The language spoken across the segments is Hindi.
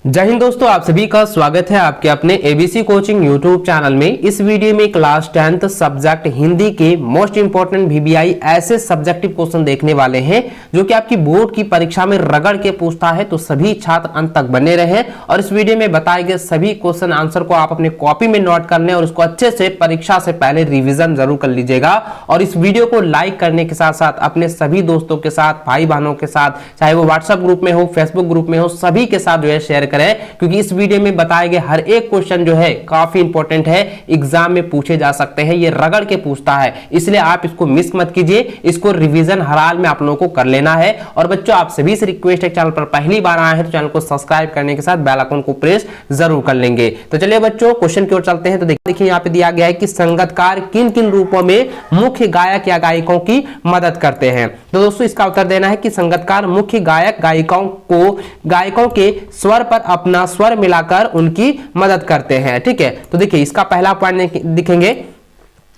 जय हिंद दोस्तों, आप सभी का स्वागत है आपके अपने एबीसी कोचिंग यूट्यूब चैनल में। इस वीडियो में क्लास 10th सब्जेक्ट हिंदी के मोस्ट इंपोर्टेंट वीबीआई ऐसे सब्जेक्टिव क्वेश्चन देखने वाले हैं जो कि आपकी बोर्ड की परीक्षा में रगड़ के पूछता है। तो सभी छात्र अंत तक बने रहे और इस वीडियो में बताए गए सभी क्वेश्चन आंसर को आप अपने कॉपी में नोट कर लें और उसको अच्छे से परीक्षा से पहले रिविजन जरूर कर लीजिएगा। और इस वीडियो को लाइक करने के साथ साथ अपने सभी दोस्तों के साथ, भाई बहनों के साथ, चाहे वो व्हाट्सएप ग्रुप में हो, फेसबुक ग्रुप में हो, सभी के साथ जो है शेयर करें, क्योंकि इस वीडियो में बताए गए हर एक क्वेश्चन जो है काफी इंपॉर्टेंट है, एग्जाम में पूछे जा सकते हैं। ये रगड़ के पूछता है, इसलिए आप इसको मिस मत कीजिए। इसको रिवीजन हर हाल में आप लोगों को कर लेना है। और बच्चों, आप सभी से रिक्वेस्ट है, चैनल पर पहली बार आए हैं तो चैनल को सब्सक्राइब करने के साथ बेल आइकन को प्रेस जरूर कर लेंगे। तो चलिए बच्चों, क्वेश्चन की ओर चलते हैं। तो देखिए यहाँ पे दिया गया है कि संगीतकार किन किन रूपों में मुख्य गायक या गायिकाओं की मदद करते हैं। तो दोस्तों, इसका उत्तर देना है कि संगीतकार मुख्य गायक गायिकाओं के स्वर पर अपना स्वर मिलाकर उनकी मदद करते हैं। ठीक है, तो देखिए इसका पहला पॉइंट दिखेंगे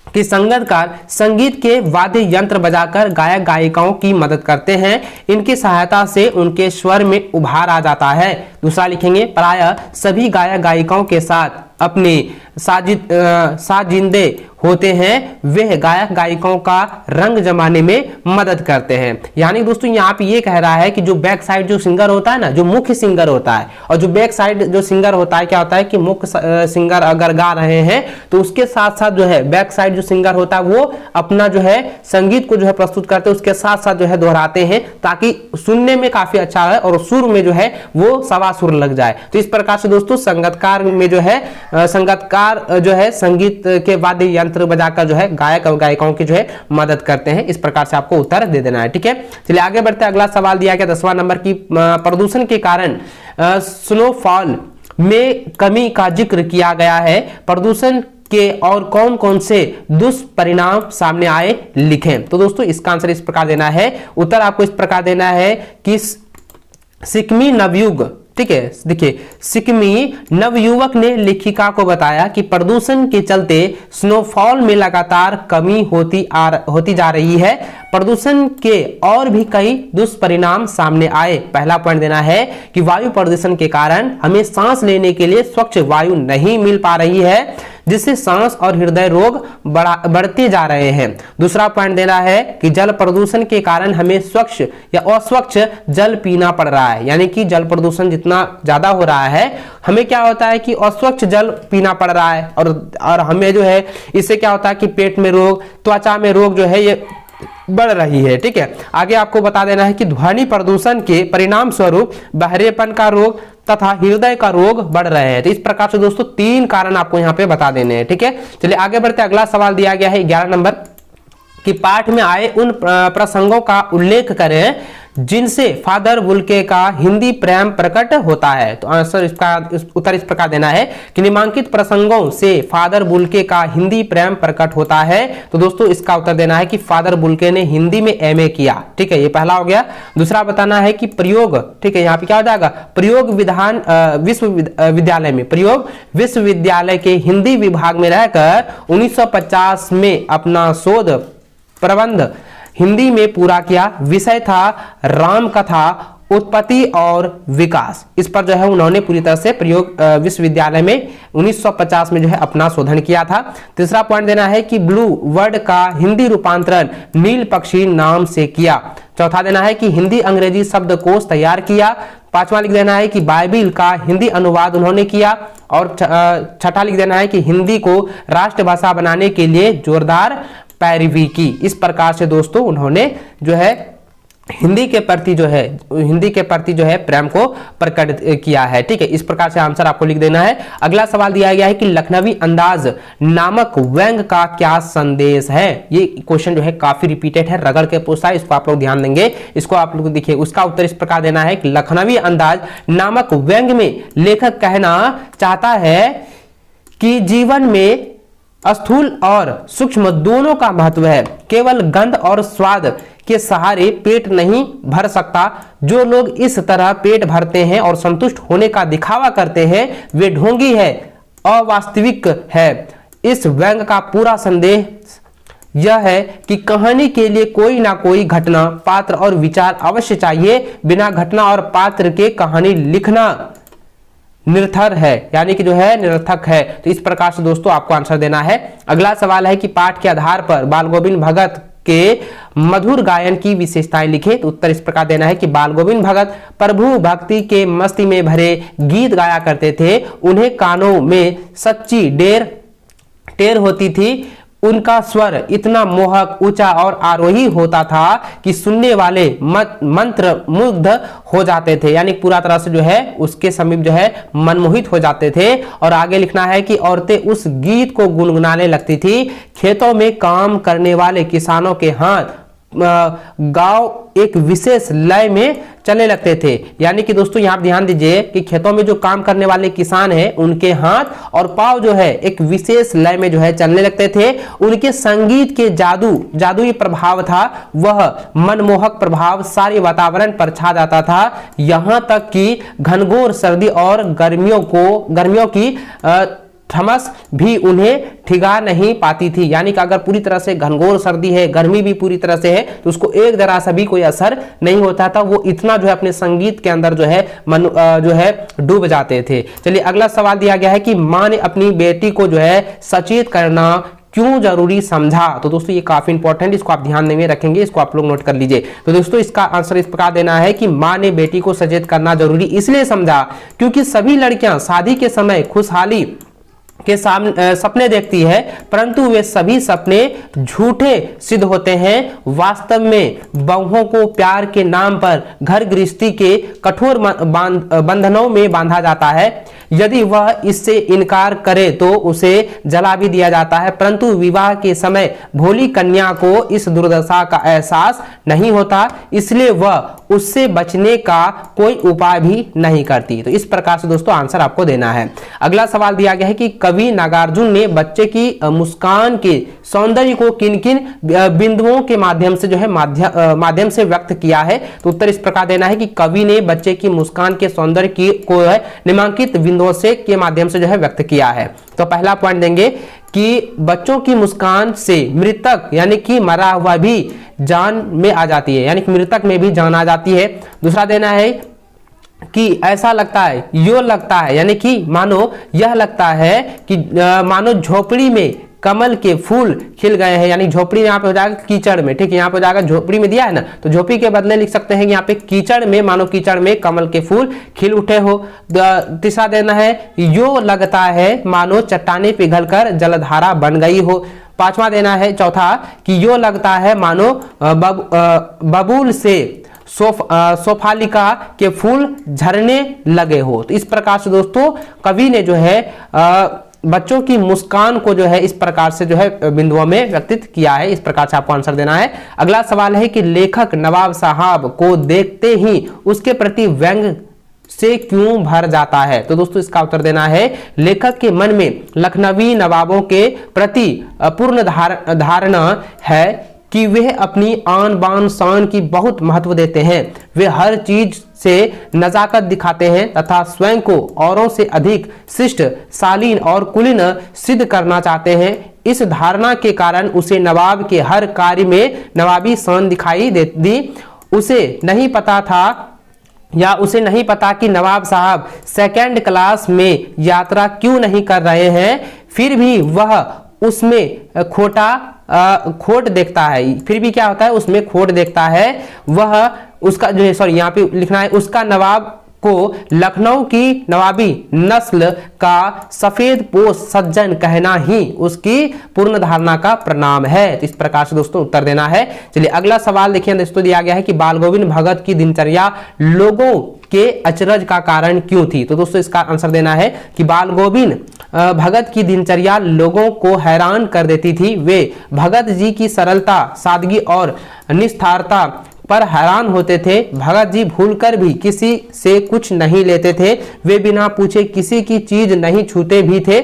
कि संगीतकार संगीत के वाद्य यंत्र बजाकर गायक गायिकाओं की मदद करते हैं। इनकी सहायता से उनके स्वर में उभार आ जाता है। दूसरा लिखेंगे, प्रायः सभी गायक गायिकाओं के साथ अपने साजिंदे होते हैं, वे गायक गायिकाओं का रंग जमाने में मदद करते हैं। यानी दोस्तों यहाँ पे ये कह रहा है कि जो बैक साइड जो सिंगर होता है ना, जो मुख्य सिंगर होता है, और जो बैक साइड जो सिंगर होता है, क्या होता है कि मुख्य सिंगर अगर गा रहे हैं तो उसके साथ साथ जो है बैक साइड जो सिंगर होता है वो अपना जो है संगीत को जो है प्रस्तुत करते हैं, उसके साथ साथ जो है दोहराते हैं ताकि सुनने में काफी अच्छा है और सुर में जो है वो सवा सुर लग जाए। तो इस प्रकार से दोस्तों संगीतकार में जो है संगीतकार जो है संगीत के वाद्य यंत्र बजाकर जो है गायक और गायिकाओं की जो है मदद करते हैं। इस प्रकार से आपको उत्तर दे देना है। ठीक है, चलिए आगे बढ़ते हैं। अगला सवाल दिया गया 10वां नंबर की, प्रदूषण के कारण स्नोफॉल में कमी का जिक्र किया गया है। प्रदूषण के और कौन कौन से दुष्परिणाम सामने आए, लिखें। तो दोस्तों इसका आंसर इस प्रकार देना है, उत्तर आपको इस प्रकार देना है कि सिक्किमी नवयुग, ठीक है, देखिए सिक्किमी नवयुवक ने लेखिका को बताया कि प्रदूषण के चलते स्नोफॉल में लगातार कमी होती जा रही है। प्रदूषण के और भी कई दुष्परिणाम सामने आए। पहला पॉइंट देना है कि वायु प्रदूषण के कारण हमें सांस लेने के लिए स्वच्छ वायु नहीं मिल पा रही है, जिससे सांस और हृदय रोग बढ़ते जा रहे हैं। दूसरा पॉइंट देना है कि जल प्रदूषण के कारण हमें स्वच्छ या अस्वच्छ जल पीना पड़ रहा है। यानी कि जल प्रदूषण जितना ज्यादा हो रहा है, हमें क्या होता है कि अस्वच्छ जल पीना पड़ रहा है और हमें जो है इससे क्या होता है कि पेट में रोग, त्वचा में रोग जो है ये बढ़ रही है। ठीक है, आगे आपको बता देना है कि ध्वनि प्रदूषण के परिणाम स्वरूप बहरेपन का रोग तथा हृदय का रोग बढ़ रहे हैं। तो इस प्रकार से दोस्तों 3 कारण आपको यहाँ पे बता देने हैं। ठीक है, चलिए आगे बढ़ते। अगला सवाल दिया गया है 11 नंबर कि पाठ में आए उन प्रसंगों का उल्लेख करें जिनसे फादर बुल्के का हिंदी प्रेम प्रकट होता है। तो आंसर इसका उत्तर इस प्रकार देना है कि निम्नलिखित प्रसंगों से फादर बुल्के का हिंदी प्रेम प्रकट होता है। तो दोस्तों इसका उत्तर देना है कि फादर बुल्के ने हिंदी में एमए किया। ठीक है, ये पहला हो गया। दूसरा बताना है कि प्रयोग, ठीक है, यहाँ पे क्या हो जाएगा, प्रयोग विधान विश्वविद्यालय में, प्रयोग विश्वविद्यालय के हिंदी विभाग में रहकर 1950 में अपना शोध प्रबंध हिंदी में पूरा किया। विषय था राम कथा उत्पत्ति और विकास। इस पर जो है उन्होंने पूरी तरह से प्रयोग विश्वविद्यालय में 1950 में जो है अपना शोधन किया था। तीसरा पॉइंट देना है कि ब्लू वर्ड का हिंदी रूपांतरण नील पक्षी नाम से किया। चौथा देना है कि हिंदी अंग्रेजी शब्दकोश तैयार किया। पांचवा लिख देना है कि बाइबिल का हिंदी अनुवाद उन्होंने किया। और छठा लिख देना है कि हिंदी को राष्ट्रभाषा बनाने के लिए जोरदार पैरवी की। इस प्रकार से दोस्तों उन्होंने जो है हिंदी के प्रति जो है प्रेम को प्रकट किया है। ठीक है, इस प्रकार से आंसर आपको लिख देना है। अगला सवाल दिया गया है कि लखनवी अंदाज नामक व्यंग का क्या संदेश है। ये क्वेश्चन जो है काफी रिपीटेड है, रगड़ के पूछता है, इसको आप लोग ध्यान देंगे। इसको आप लोग देखिए, उसका उत्तर इस प्रकार देना है कि लखनवी अंदाज नामक व्यंग में लेखक कहना चाहता है कि जीवन में स्थूल और सूक्ष्म दोनों का महत्व है। केवल गंध और स्वाद के सहारे पेट नहीं भर सकता। जो लोग इस तरह पेट भरते हैं और संतुष्ट होने का दिखावा करते हैं वे ढोंगी है, अवास्तविक है। इस व्यंग का पूरा संदेश यह है कि कहानी के लिए कोई ना कोई घटना, पात्र और विचार अवश्य चाहिए। बिना घटना और पात्र के कहानी लिखना निरर्थक है, यानी कि जो है निरर्थक है। तो इस प्रकार से दोस्तों आपको आंसर देना है। अगला सवाल है कि पाठ के आधार पर बाल गोविंद भगत के मधुर गायन की विशेषताएं लिखे। तो उत्तर इस प्रकार देना है कि बाल गोविंद भगत प्रभु भक्ति के मस्ती में भरे गीत गाया करते थे। उन्हें कानों में सच्ची टेर होती थी। उनका स्वर इतना मोहक, ऊंचा और आरोही होता था कि सुनने वाले मंत्र मुग्ध हो जाते थे, यानी पूरा तरह से जो है उसके समीप जो है मनमोहित हो जाते थे। और आगे लिखना है कि औरतें उस गीत को गुनगुनाने लगती थी। खेतों में काम करने वाले किसानों के हाथ गांव एक विशेष लय में चलने लगते थे, यानी कि दोस्तों यहां ध्यान दीजिए कि खेतों में जो काम करने वाले किसान हैं उनके हाथ और पांव जो है एक विशेष लय में जो है चलने लगते थे। उनके संगीत के जादुई प्रभाव था, वह मनमोहक प्रभाव सारे वातावरण पर छा जाता था। यहां तक कि घनघोर सर्दी और गर्मियों की थमस भी उन्हें ठिगा नहीं पाती थी, यानी कि अगर पूरी तरह से घनघोर सर्दी है, गर्मी भी पूरी तरह से है, तो उसको एक जरा सा भी कोई असर नहीं होता था। वो इतना जो है अपने संगीत के अंदर जो है डूब जाते थे। चलिए अगला सवाल दिया गया है कि मां ने अपनी बेटी को जो है सचेत करना क्यों जरूरी समझा। तो दोस्तों ये काफी इंपॉर्टेंट, इसको आप ध्यान में रखेंगे, इसको आप लोग नोट कर लीजिए। तो दोस्तों इसका आंसर इस प्रकार देना है कि मां ने बेटी को सचेत करना जरूरी इसलिए समझा क्योंकि सभी लड़कियां शादी के समय खुशहाली के सपने देखती है, परंतु वे सभी सपने झूठे सिद्ध होते हैं। वास्तव में बहुओं को प्यार के नाम पर घर गृहस्थी के कठोर बंधनों में बांधा जाता है। यदि वह इससे इनकार करे तो उसे जला भी दिया जाता है, परंतु विवाह के समय भोली कन्या को इस दुर्दशा का एहसास नहीं होता, इसलिए वह उससे बचने का कोई उपाय भी नहीं करती। तो इस प्रकार से दोस्तों आंसर आपको देना है। अगला सवाल दिया गया है कि कवि नागार्जुन ने बच्चे की मुस्कान के सौंदर्य को किन किन बिंदुओं के माध्यम से जो है माध्यम से व्यक्त किया है। तो उत्तर इस प्रकार देना है कि कवि ने बच्चे की मुस्कान के सौंदर्य को निम्नलिखित बिंदुओं के माध्यम से जो है व्यक्त किया है। तो पहला पॉइंट देंगे कि बच्चों की मुस्कान से मृतक यानी कि मरा हुआ भी जान में आ जाती है, यानी कि मृतक में भी जान आ जाती है। दूसरा देना है कि ऐसा लगता है, यो लगता है, यानी कि मानो यह लगता है कि मानो झोपड़ी में कमल के फूल खिल गए हैं, यानी झोपड़ी में यहाँ पे हो जाएगा कीचड़ में, ठीक है, यहाँ पे हो जाएगा झोपड़ी में दिया है ना, तो झोपड़ी के बदले लिख सकते हैं कि यहाँ पे कीचड़ में, मानो कीचड़ में कमल के फूल खिल उठे हो। तीसरा देना है यो लगता है मानो चट्टाने पिघलकर जलधारा बन गई हो। पांचवा देना है चौथा कि यो लगता है मानो बबूल से सोफालिका के फूल झरने लगे हो। तो इस प्रकार से दोस्तों कवि ने जो है बच्चों की मुस्कान को जो है इस प्रकार से जो है बिंदुओं में व्यक्तित किया है। इस प्रकार से आपको आंसर देना है। अगला सवाल है कि लेखक नवाब साहब को देखते ही उसके प्रति व्यंग से क्यों भर जाता है। तो दोस्तों इसका उत्तर देना है लेखक के मन में लखनवी नवाबों के प्रति पूर्ण धारणा है कि वे अपनी आन बान शान की बहुत महत्व देते हैं। वे हर चीज से नजाकत दिखाते हैं तथा स्वयं को औरों से अधिक शिष्ट, शालीन और कुलीन सिद्ध करना चाहते हैं। इस धारणा के कारण उसे नवाब के हर कार्य में नवाबी शान दिखाई दी। उसे नहीं पता कि नवाब साहब सेकंड क्लास में यात्रा क्यों नहीं कर रहे हैं, फिर भी वह उसमें खोट देखता है। फिर भी क्या होता है, उसमें खोट देखता है। वह उसका जो है, सॉरी यहाँ पे लिखना है, उसका नवाब को लखनऊ की नवाबी नस्ल का सफेद पोश सज्जन कहना ही उसकी पूर्ण धारणा का प्रणाम है। तो इस प्रकार से दोस्तों उत्तर देना है। चलिए अगला सवाल देखिए, दोस्तों दिया गया है कि बाल गोविंद भगत की दिनचर्या लोगों के अचरज का कारण क्यों थी। तो दोस्तों इसका आंसर देना है कि बाल गोविंद भगत की दिनचर्या लोगों को हैरान कर देती थी। वे भगत जी की सरलता, सादगी और निस्तारता पर हैरान होते थे। भगत जी भूलकर भी किसी से कुछ नहीं लेते थे। वे बिना पूछे किसी की चीज नहीं छूते भी थे।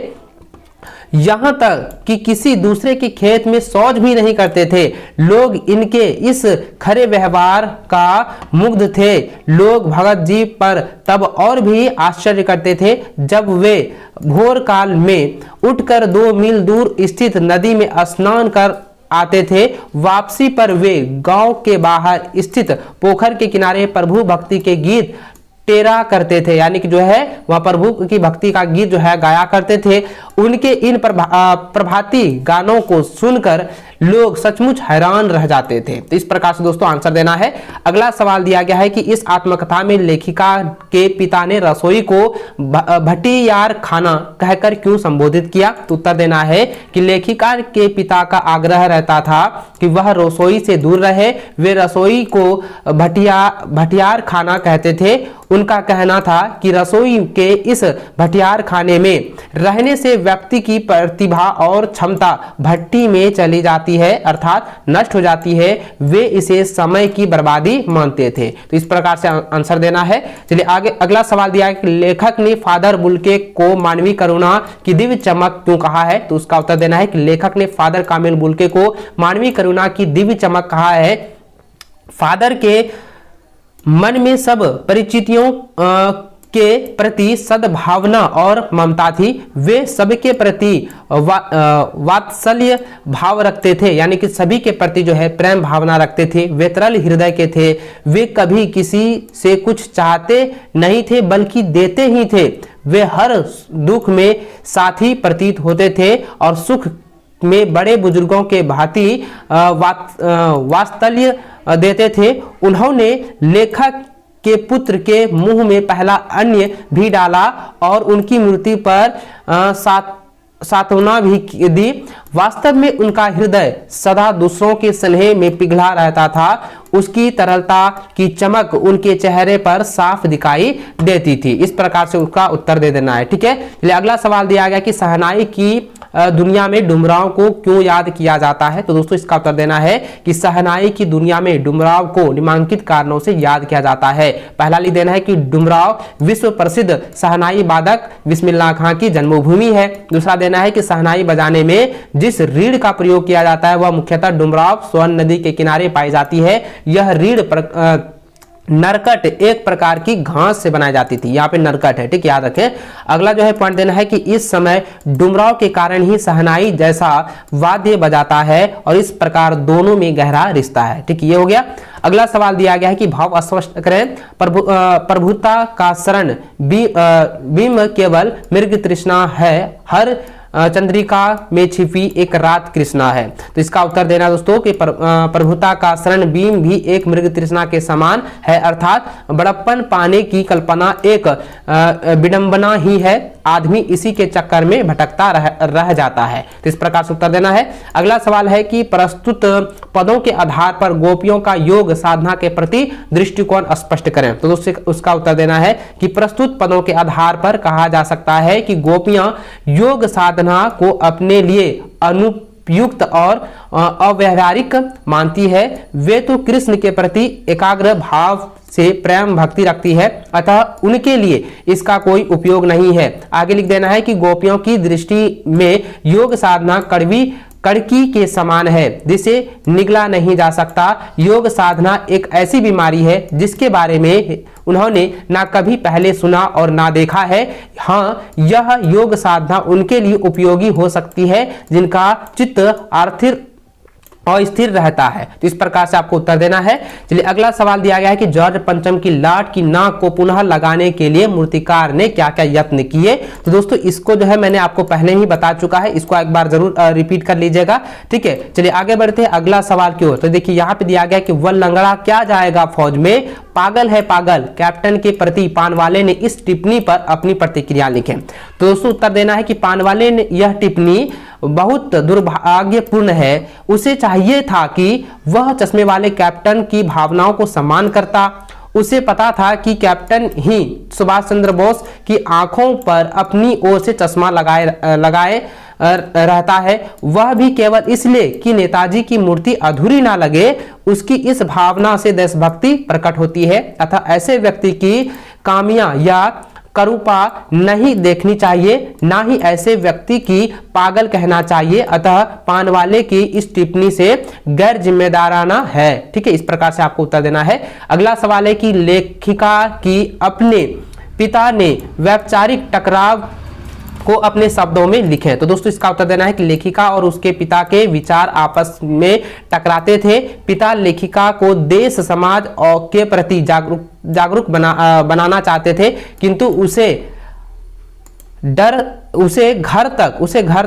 यहां तक कि किसी दूसरे के खेत में शौच भी नहीं करते थे। लोग इनके इस खरे व्यवहार का मुग्ध थे। लोग भगत जी पर तब और भी आश्चर्य करते थे जब वे भोर काल में उठकर 2 मील दूर स्थित नदी में स्नान कर आते थे। वापसी पर वे गांव के बाहर स्थित पोखर के किनारे प्रभु भक्ति के गीत टेरा करते थे, यानी कि जो है वह प्रभु की भक्ति का गीत जो है गाया करते थे। उनके इन प्रभाती गानों को सुनकर लोग सचमुच हैरान रह जाते थे। तो इस प्रकार से दोस्तों आंसर देना है। अगला सवाल दिया गया है कि इस आत्मकथा में लेखिका के पिता ने रसोई को भटियार खाना कहकर क्यों संबोधित किया? तो उत्तर देना है कि लेखिका के पिता का आग्रह रहता था कि वह रसोई से दूर रहे। वे रसोई को भटियार खाना कहते थे। उनका कहना था कि रसोई के इस भटियार खाने में रहने से व्यक्ति की प्रतिभा और क्षमता भट्टी में चली जाती है, अर्थात नष्ट हो जाती है। वे इसे समय की बर्बादी मानते थे। तो इस प्रकार से आंसर देना है। चलिए आगे अगला सवाल दिया है कि लेखक ने फादर बुल्के को मानवीय करुणा की दिव्य चमक क्यों कहा है? तो उसका उत्तर देना है कि लेखक ने फादर कामिल बुल्के को मानवीय करुणा की दिव्य चमक कहा है। फादर के मन में सब परिचितियों के प्रति सद्भावना और ममता थी। वे सबके प्रति वात्सल्य भाव रखते थे, यानी कि सभी के प्रति जो है प्रेम भावना रखते थे। वे तरल हृदय के थे। वे कभी किसी से कुछ चाहते नहीं थे बल्कि देते ही थे। वे हर दुख में साथी प्रतीत होते थे और सुख में बड़े बुजुर्गों के भांति वात्सल्य देते थे। उन्होंने लेखक के पुत्र के मुंह में पहला अन्न भी डाला और उनकी मृत्यु पर सांत्वना भी दी। वास्तव में उनका हृदय सदा दूसरों के स्नेह में पिघला रहता था। उसकी तरलता की चमक उनके चेहरे पर साफ दिखाई देती थी। इस प्रकार से उसका उत्तर दे देना है। ठीक है, चलिए अगला सवाल दिया गया कि शहनाई की दुनिया में डुमराव को क्यों याद किया जाता है? तो दोस्तों इसका उत्तर देना है कि शहनाई की दुनिया में डुमराव को निम्नलिखित कारणों से याद किया जाता है। पहला लिख देना है कि डुमराव विश्व प्रसिद्ध शहनाई वादक बिस्मिल्लाह खां की जन्मभूमि है। दूसरा देना है कि शहनाई बजाने में जिस रीढ़ का प्रयोग किया जाता है वह मुख्यतः डुमराव स्वर्ण नदी के किनारे पाई जाती है। यह रीढ़ नरकट एक प्रकार की घास से बनाई जाती थी। यहाँ पे नरकट है, ठीक, याद रखें। अगला जो है पॉइंट देना है कि इस समय डुमराव के कारण ही शहनाई जैसा वाद्य बजाता है और इस प्रकार दोनों में गहरा रिश्ता है। ठीक, ये हो गया। अगला सवाल दिया गया है कि भाव स्पष्ट करें। प्रभुता का शरण बीम केवल मृग तृष्णा है, हर चंद्रिका में छिपी एक रात कृष्णा है। तो इसका उत्तर देना दोस्तों कि प्रभुता का शरण बीम भी एक मृग तृष्णा के समान है, अर्थात बड़प्पन पाने की कल्पना एक विडंबना ही है। आदमी इसी के चक्कर में भटकता रह जाता है। तो इस प्रकार से उत्तर देना है। अगला सवाल है कि प्रस्तुत पदों के आधार पर गोपियों का योग साधना के प्रति दृष्टिकोण स्पष्ट करें। तो दोस्तों उसका उत्तर देना है कि प्रस्तुत पदों के आधार पर कहा जा सकता है कि गोपियां योग साधना को अपने लिए अनुपयुक्त और अव्यावहारिक मानती है। वे तो कृष्ण के प्रति एकाग्र भाव से प्रेम भक्ति रखती है, अतः उनके लिए इसका कोई उपयोग नहीं है। आगे लिख देना है कि गोपियों की दृष्टि में योग साधना कड़की के समान है जिसे निगला नहीं जा सकता। योग साधना एक ऐसी बीमारी है जिसके बारे में उन्होंने ना कभी पहले सुना और ना देखा है। हाँ, यह योग साधना उनके लिए उपयोगी हो सकती है जिनका चित्त आर्थिक अस्थिर रहता है। तो इस प्रकार से आपको उत्तर देना है। चलिए अगला सवाल दिया गया है कि जॉर्ज पंचम की लाट की नाक को पुनः लगाने के लिए मूर्तिकार ने क्या क्या यत्न किए? तो दोस्तों इसको जो है मैंने आपको पहले ही बता चुका है, इसको एक बार जरूर रिपीट कर लीजिएगा। ठीक है, चलिए आगे बढ़ते हैं अगला सवाल की ओर। तो देखिए यहाँ पे दिया गया कि वह लंगड़ा क्या जाएगा फौज में, पागल है पागल। कैप्टन के प्रति पानवाले ने इस टिप्पणी पर अपनी प्रतिक्रिया लिखे। तो दोस्तों उत्तर देना है कि पानवाले ने यह टिप्पणी बहुत दुर्भाग्यपूर्ण है। उसे चाहिए था कि वह चश्मे वाले कैप्टन की भावनाओं को सम्मान करता। उसे पता था कि कैप्टन ही सुभाष चंद्र बोस की आंखों पर अपनी ओर से चश्मा लगाए रहता है, वह भी केवल इसलिए कि नेताजी की मूर्ति अधूरी ना लगे। उसकी इस भावना से देशभक्ति प्रकट होती है। अतः ऐसे व्यक्ति की कामियां या करूपा नहीं देखनी चाहिए, ना ही ऐसे व्यक्ति की पागल कहना चाहिए। अतः पानवाले की इस टिप्पणी से गैर जिम्मेदाराना है। ठीक है, इस प्रकार से आपको उत्तर देना है। अगला सवाल है कि लेखिका की अपने पिता ने वैचारिक टकराव को अपने शब्दों में लिखें। तो दोस्तों इसका उत्तर देना है कि लेखिका और उसके पिता के विचार आपस में टकराते थे। पिता लेखिका को देश समाज और के प्रति जागरूक बनाना चाहते थे, किंतु उसे घर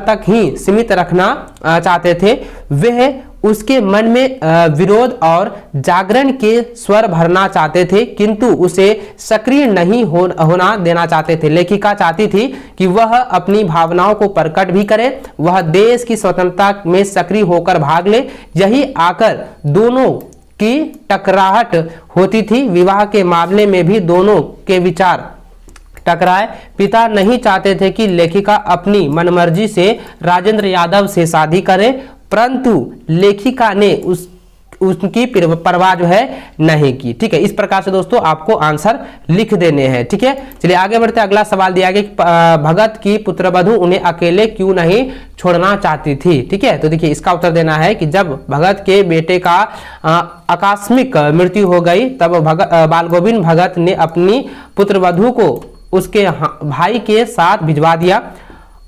तक ही सीमित रखना चाहते थे। वह उसके मन में विरोध और जागरण के स्वर भरना चाहते थे, किंतु उसे सक्रिय नहीं होना देना चाहते थे। लेखिका चाहती थी कि वह अपनी भावनाओं को प्रकट भी करे, वह देश की स्वतंत्रता में सक्रिय होकर भाग ले। यही आकर दोनों की टकराहट होती थी। विवाह के मामले में भी दोनों के विचार टकराए। पिता नहीं चाहते थे कि लेखिका अपनी मनमर्जी से राजेंद्र यादव से शादी करे, परंतु लेखिका ने उसकी परवाह जो है नहीं की। ठीक है, इस प्रकार से दोस्तों आपको आंसर लिख देने हैं। ठीक है, चलिए आगे बढ़ते हैं। अगला सवाल दिया गया कि भगत की पुत्रवधू उन्हें अकेले क्यों नहीं छोड़ना चाहती थी। ठीक है, तो देखिए इसका उत्तर देना है कि जब भगत के बेटे का आकस्मिक मृत्यु हो गई, तब बाल गोविंद भगत ने अपनी पुत्रवधू को उसके भाई के साथ भिजवा दिया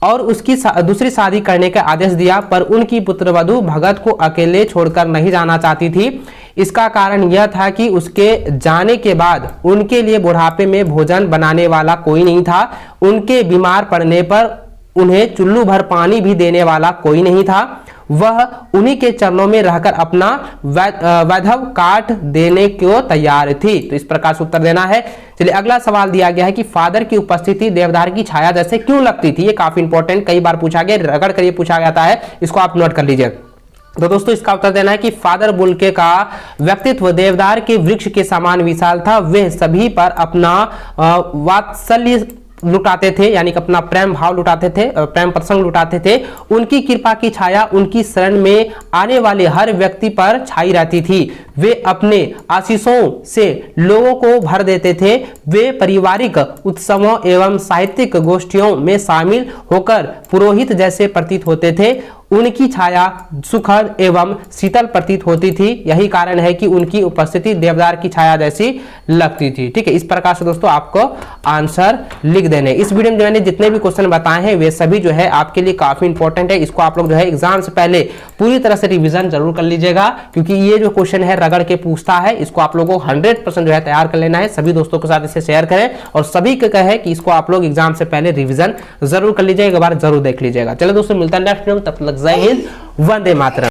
और उसकी दूसरी शादी करने का आदेश दिया, पर उनकी पुत्रवधू भगत को अकेले छोड़कर नहीं जाना चाहती थी। इसका कारण यह था कि उसके जाने के बाद उनके लिए बुढ़ापे में भोजन बनाने वाला कोई नहीं था। उनके बीमार पड़ने पर उन्हें चुल्लू भर पानी भी देने वाला कोई नहीं था। वह उन्हीं के चरणों में रहकर अपना वैधव काट देने को तैयार थी। तो इस प्रकार से उत्तर देना है। चलिए अगला सवाल दिया गया है कि फादर की उपस्थिति देवदार की छाया जैसे क्यों लगती थी। ये काफी इंपॉर्टेंट, कई बार पूछा गया, रगड़ कर ये पूछा जाता है, इसको आप नोट कर लीजिए। तो दोस्तों इसका उत्तर देना है कि फादर बुल्के का व्यक्तित्व देवदार के वृक्ष के समान विशाल था। वे सभी पर अपना वात्सल्य लुटाते थे, यानी कि अपना प्रेम भाव लुटाते थे, प्रेम प्रसंग लुटाते थे। उनकी कृपा की छाया उनकी शरण में आने वाले हर व्यक्ति पर छाई रहती थी। वे अपने आशीषों से लोगों को भर देते थे। वे पारिवारिक उत्सवों एवं साहित्यिक गोष्ठियों में शामिल होकर पुरोहित जैसे प्रतीत होते थे। उनकी छाया सुखद एवं शीतल प्रतीत होती थी। यही कारण है कि उनकी उपस्थिति देवदार की छाया जैसी लगती थी। ठीक है, इस प्रकार से दोस्तों आपको आंसर लिख देने। इस वीडियो में मैंने जितने भी क्वेश्चन बताए हैं वे सभी जो है आपके लिए काफी इंपॉर्टेंट है। इसको आप लोग जो है एग्जाम से पहले पूरी तरह से रिविजन जरूर कर लीजिएगा, क्योंकि ये जो क्वेश्चन है रगड़ के पूछता है। इसको आप लोगों को 100% जो है तैयार कर लेना है। सभी दोस्तों के साथ इसे शेयर करें और सभी को कहे कि इसको आप लोग एग्जाम से पहले रिविजन जरूर कर लीजिएगा, एक बार जरूर देख लीजिएगा। चलो दोस्तों मिलता है नेक्स्ट वीडियो में, तब तक जय हिंद, वंदे मातरम।